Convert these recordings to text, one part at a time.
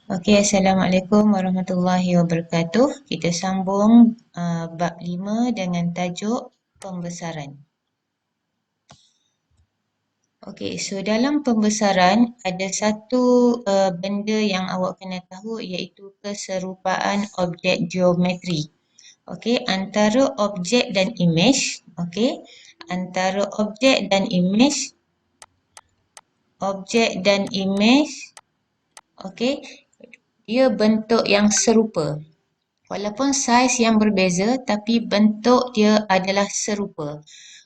Okey, Assalamualaikum warahmatullahi wabarakatuh. Kita sambung bab 5 dengan tajuk pembesaran. Okey, so dalam pembesaran ada satu benda yang awak kena tahu iaitu keserupaan objek geometri. Okey, antara objek dan imej, okey, antara objek dan imej, okey, dia bentuk yang serupa. Walaupun saiz yang berbeza tapi bentuk dia adalah serupa.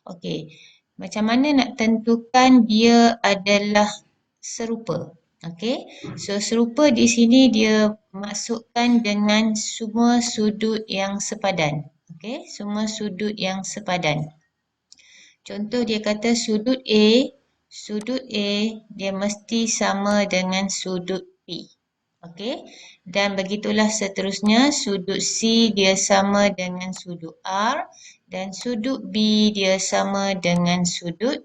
Okey, macam mana nak tentukan dia adalah serupa? Okey, so serupa di sini dia masukkan dengan semua sudut yang sepadan. Okey, semua sudut yang sepadan. Contoh dia kata sudut A dia mesti sama dengan sudut P. Okey, dan begitulah seterusnya, sudut C dia sama dengan sudut R dan sudut B dia sama dengan sudut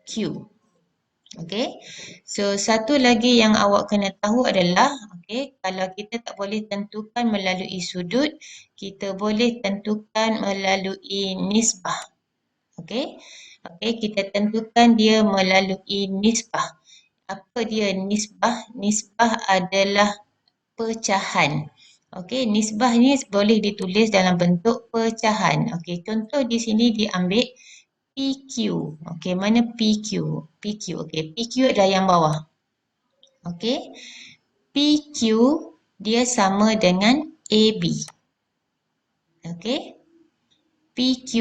Q. Okey, so satu lagi yang awak kena tahu adalah, okey, kalau kita tak boleh tentukan melalui sudut, kita boleh tentukan melalui nisbah. Okey, okey, kita tentukan dia melalui nisbah. Apa dia nisbah? Nisbah adalah pecahan. Okey, nisbah ni boleh ditulis dalam bentuk pecahan. Okey, contoh di sini diambil PQ. Okey, mana PQ? PQ. Okey, PQ adalah yang bawah. Okey, PQ dia sama dengan AB. Okey, PQ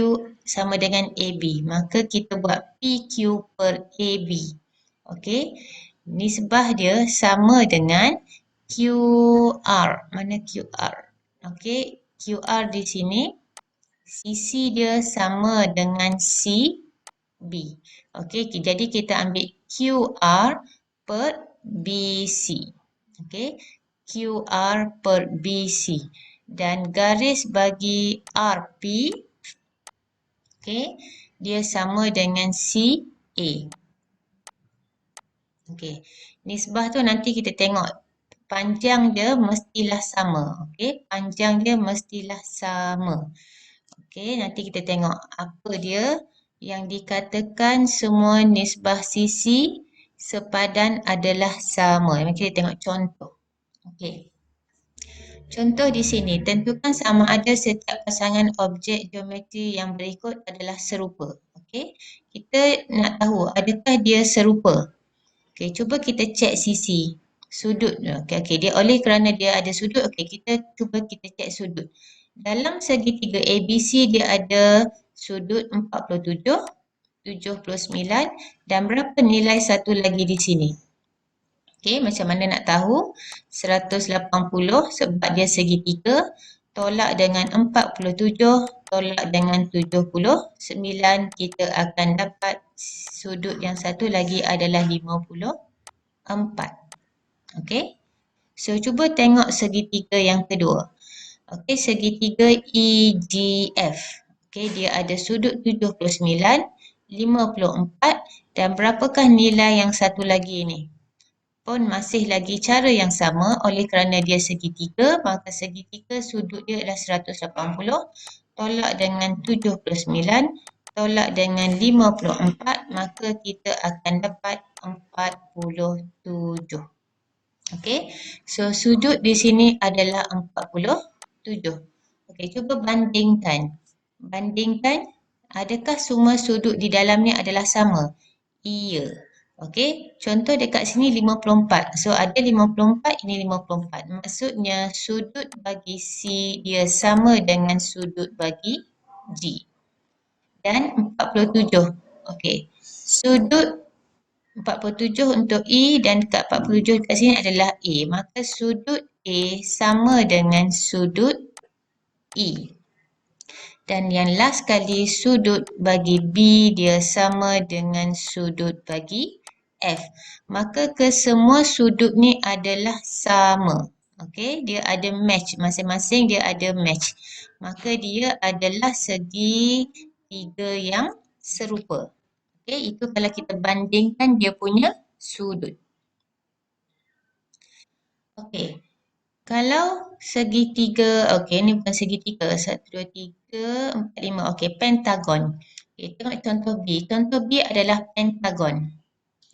sama dengan AB. Maka kita buat PQ per AB. Okey, nisbah dia sama dengan QR. Mana QR? Okey, QR di sini sisi dia sama dengan CB. Okey, jadi kita ambil QR per BC. Okey, QR per BC. Dan garis bagi RP, okey, dia sama dengan CA. Okey, nisbah tu nanti kita tengok panjang dia mestilah sama. Okey, panjang dia mestilah sama. Okey, nanti kita tengok apa dia yang dikatakan semua nisbah sisi sepadan adalah sama. Mari kita tengok contoh. Okey. Contoh di sini, tentukan sama ada setiap pasangan objek geometri yang berikut adalah serupa. Okey, kita nak tahu adakah dia serupa. Okey, cuba kita cek sisi sudut. Okey, dia oleh kerana dia ada sudut, okey, kita cuba kita cek sudut. Dalam segitiga ABC dia ada sudut 47, 79 dan berapa nilai satu lagi di sini? Okey, macam mana nak tahu? 180 sebab dia segitiga, tolak dengan 47, tolak dengan 79, kita akan dapat sudut yang satu lagi adalah 54. Okey, so cuba tengok segitiga yang kedua. Okey, segitiga EGF. Okey, dia ada sudut 79, 54 dan berapakah nilai yang satu lagi ni? Pun masih lagi cara yang sama oleh kerana dia segitiga, maka segitiga sudut dia adalah 180, tolak dengan 79, tolak dengan 54, maka kita akan dapat 47. Okey, so sudut di sini adalah 47. Okey, cuba bandingkan. Bandingkan, adakah semua sudut di dalam ni adalah sama? Iya. Okey, contoh dekat sini 54. So ada 54, ini 54. Maksudnya sudut bagi C dia sama dengan sudut bagi G. Dan 47. Okey, sudut 47 untuk E dan dekat 47 dekat sini adalah A. Maka sudut A sama dengan sudut E. Dan yang last kali sudut bagi B dia sama dengan sudut bagi F. Maka kesemua sudut ni adalah sama. Okey, dia ada match. Masing-masing dia ada match. Maka dia adalah segi tiga yang serupa. Okey, itu kalau kita bandingkan dia punya sudut. Okey. Kalau segitiga, okey ni bukan segitiga. 1, 2, 3, 4, 5. Okey, pentagon. Okey, tengok contoh B. Contoh B adalah pentagon.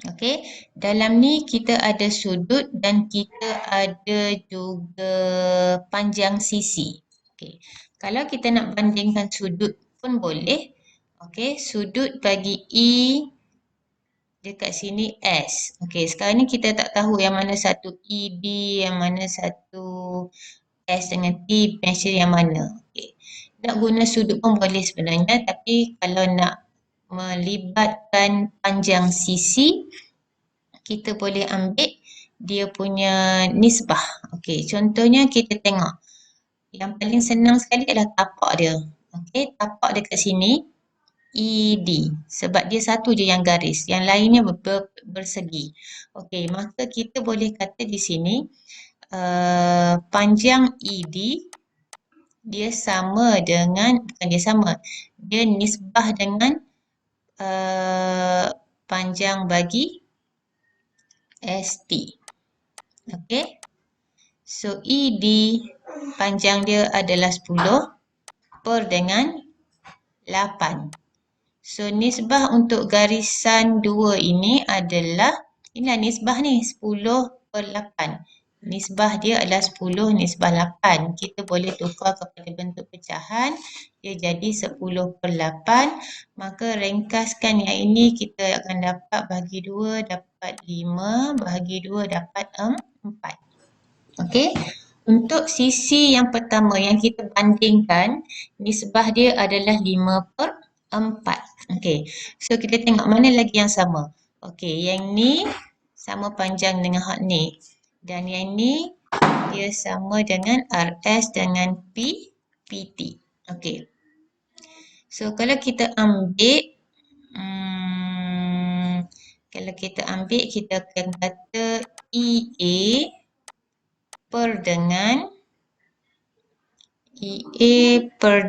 Okey, dalam ni kita ada sudut dan kita ada juga panjang sisi. Okey, kalau kita nak bandingkan sudut pun boleh. Okey, sudut bagi E dekat sini S. Okey, sekarang ni kita tak tahu yang mana satu ED, yang mana satu S dengan T, measure yang mana. Okey, nak guna sudut pun boleh sebenarnya, tapi kalau nak melibatkan panjang sisi, kita boleh ambil dia punya nisbah. Okey, contohnya kita tengok. Yang paling senang sekali adalah tapak dia. Okey, tapak dekat sini ED sebab dia satu je yang garis, yang lainnya bersegi. Okey, maka kita boleh kata di sini panjang ED dia sama dengan, bukan dia sama, dia nisbah dengan panjang bagi ST. Okey. So ED panjang dia adalah 10 per dengan 8. So nisbah untuk garisan 2 ini adalah, inilah nisbah ni 10 per 8. Nisbah dia adalah 10 nisbah 8. Kita boleh tukar kepada bentuk pecahan. Dia jadi 10 per 8. Maka ringkaskan yang ini kita akan dapat bahagi 2 dapat 5. Bahagi 2 dapat 4. Okey. Untuk sisi yang pertama yang kita bandingkan, nisbah dia adalah 5 per 4. Okey. So kita tengok mana lagi yang sama. Okey, yang ni sama panjang dengan hak ni. Dan yang ni dia sama dengan RS dengan PT. Okey. So kalau kita ambil kita akan kata EA per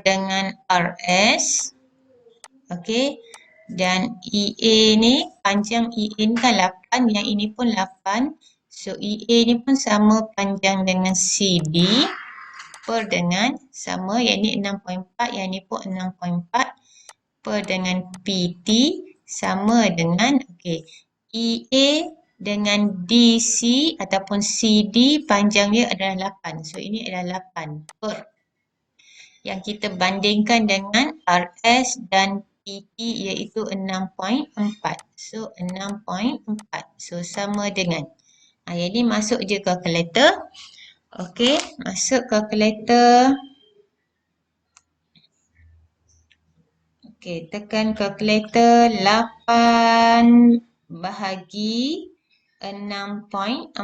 dengan RS. Okey. Dan EA ni, panjang EA ni kan 8, yang ini pun 8. So EA ni pun sama panjang dengan CD per dengan sama, yang ni 6.4, yang ni pun 6.4 per dengan PT sama dengan, okey, EA dengan DC ataupun CD panjang dia adalah 8. So ini adalah 8 per. Yang kita bandingkan dengan RS dan PT iaitu 6.4. So 6.4. So sama dengan. Yang ni masuk je kalkulator. Okey, masuk kalkulator. Okey, tekan kalkulator 8 bahagi 6.4.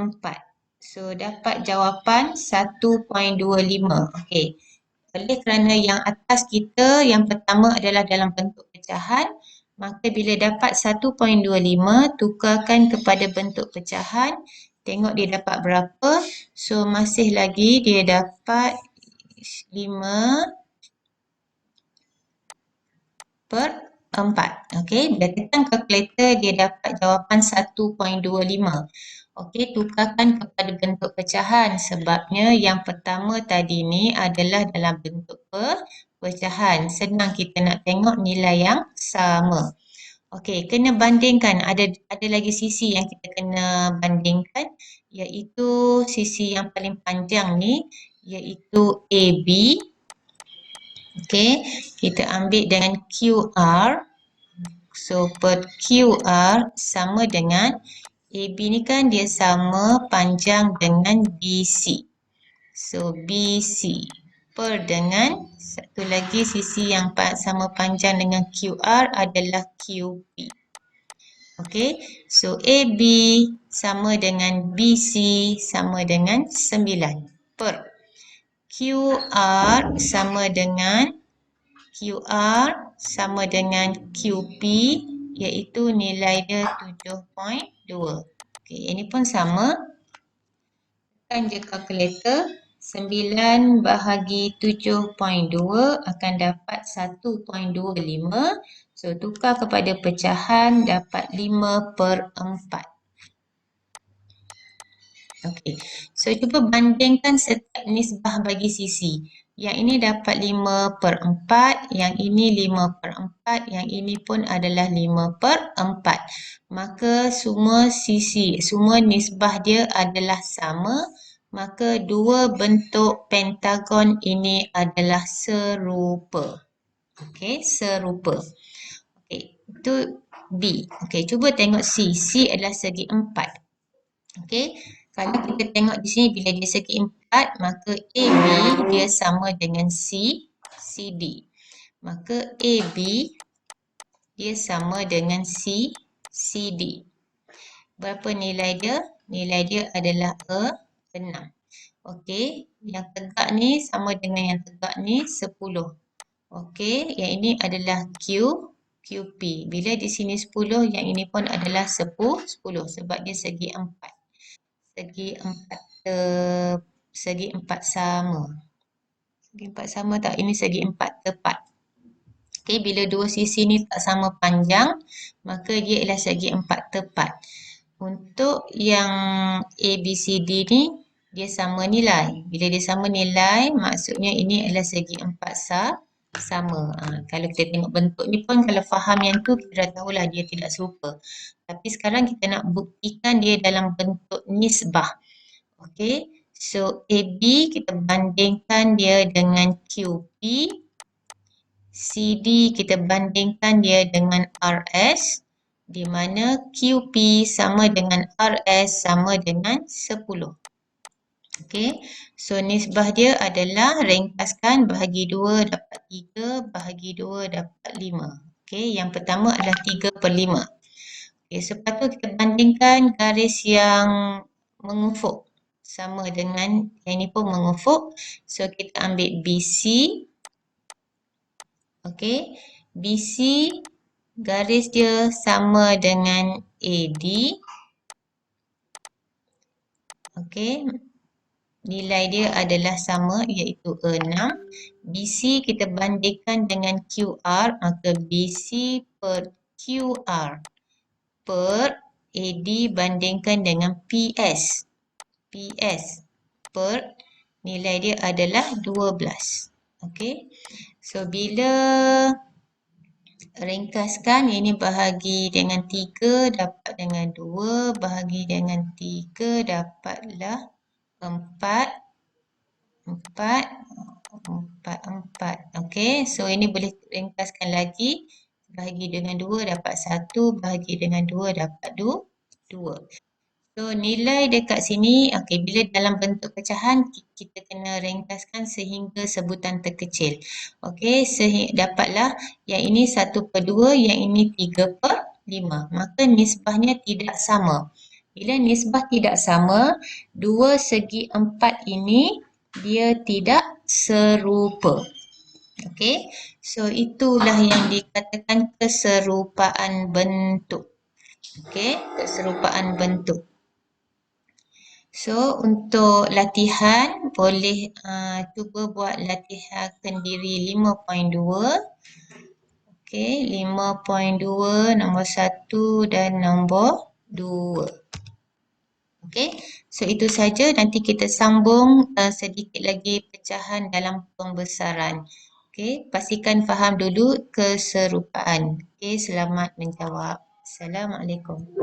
So dapat jawapan 1.25. Okey. Oleh kerana yang atas kita yang pertama adalah dalam bentuk pecahan, maka bila dapat 1.25 tukarkan kepada bentuk pecahan, tengok dia dapat berapa. So masih lagi dia dapat 5 per 4. Okey, bila tekan kalkulator dia dapat jawapan 1.25. Okey, tukarkan kepada bentuk pecahan sebabnya yang pertama tadi ni adalah dalam bentuk pecahan. Senang kita nak tengok nilai yang sama. Okey, kena bandingkan. Ada lagi sisi yang kita kena bandingkan, iaitu sisi yang paling panjang ni, iaitu AB. Okey, kita ambil dengan QR. So per QR sama dengan AB ni kan dia sama panjang dengan BC. So BC per dengan satu lagi sisi yang sama panjang dengan QR adalah QP. Okey, so AB sama dengan BC sama dengan 9 per QR sama dengan QP iaitu nilai dia 7.2. Okey, ini pun sama. Tekan je kalkulator. 9 bahagi 7.2 akan dapat 1.25. So tukar kepada pecahan dapat 5 per 4. Okey. So, cuba bandingkan setiap nisbah bagi sisi. Yang ini dapat 5/4, yang ini 5/4, yang ini pun adalah 5/4. Maka semua sisi, semua nisbah dia adalah sama. Maka dua bentuk pentagon ini adalah serupa. Okey, serupa. Okey, itu B. Okey, cuba tengok C. C adalah segi 4. Okey, kalau kita tengok di sini bila dia segi 4, maka AB dia sama dengan CD. Maka AB dia sama dengan CD. Berapa nilai dia? Nilai dia adalah 6. Okey, yang tegak ni sama dengan yang tegak ni 10. Okey, yang ini adalah QP. Bila di sini 10, yang ini pun adalah 10 sebab dia segi 4. Segi 4 sama. Segi 4 sama tak? Ini segi 4 tepat. Okey, bila dua sisi ni tak sama panjang, maka dia ialah segi 4 tepat. Untuk yang ABCD ni, dia sama nilai. Bila dia sama nilai, maksudnya ini adalah segi 4 sama. Kalau kita tengok bentuk ni pun, kalau faham yang tu, kita dah tahulah dia tidak serupa. Tapi sekarang kita nak buktikan dia dalam bentuk nisbah. Okey, so AB kita bandingkan dia dengan QP. CD kita bandingkan dia dengan RS. Di mana QP sama dengan RS sama dengan 10. Okey, so nisbah dia adalah ringkaskan bahagi 2 dapat 3, bahagi 2 dapat 5. Okey, yang pertama adalah 3/5. Okey, so lepas tu kita bandingkan garis yang mengufuk sama dengan yang ni pun mengufuk. So kita ambil BC. Okey, BC garis dia sama dengan AD. Okey, nilai dia adalah sama iaitu 6. BC kita bandingkan dengan QR, maka BC per QR per AD bandingkan dengan PS. PS per nilai dia adalah 12. Okey. So bila ringkaskan, ini bahagi dengan 3 dapat dengan 2, bahagi dengan 3 dapatlah 4. 4. Okey, so ini boleh ringkaskan lagi. Bahagi dengan 2 dapat 1, bahagi dengan 2 dapat 2. So nilai dekat sini, okey, bila dalam bentuk pecahan, kita kena ringkaskan sehingga sebutan terkecil. Okey, dapatlah yang ini 1/2, yang ini 3/5. Maka nisbahnya tidak sama. Bila nisbah tidak sama, dua segi 4 ini dia tidak serupa. Okey, so itulah yang dikatakan keserupaan bentuk. Okey, keserupaan bentuk. So, untuk latihan, boleh cuba buat latihan sendiri 5.2. Okey, 5.2 nombor 1 dan nombor 2. Okey, so itu saja. Nanti kita sambung sedikit lagi pecahan dalam pembesaran. Okey, pastikan faham dulu keserupaan. Okey, selamat menjawab. Assalamualaikum.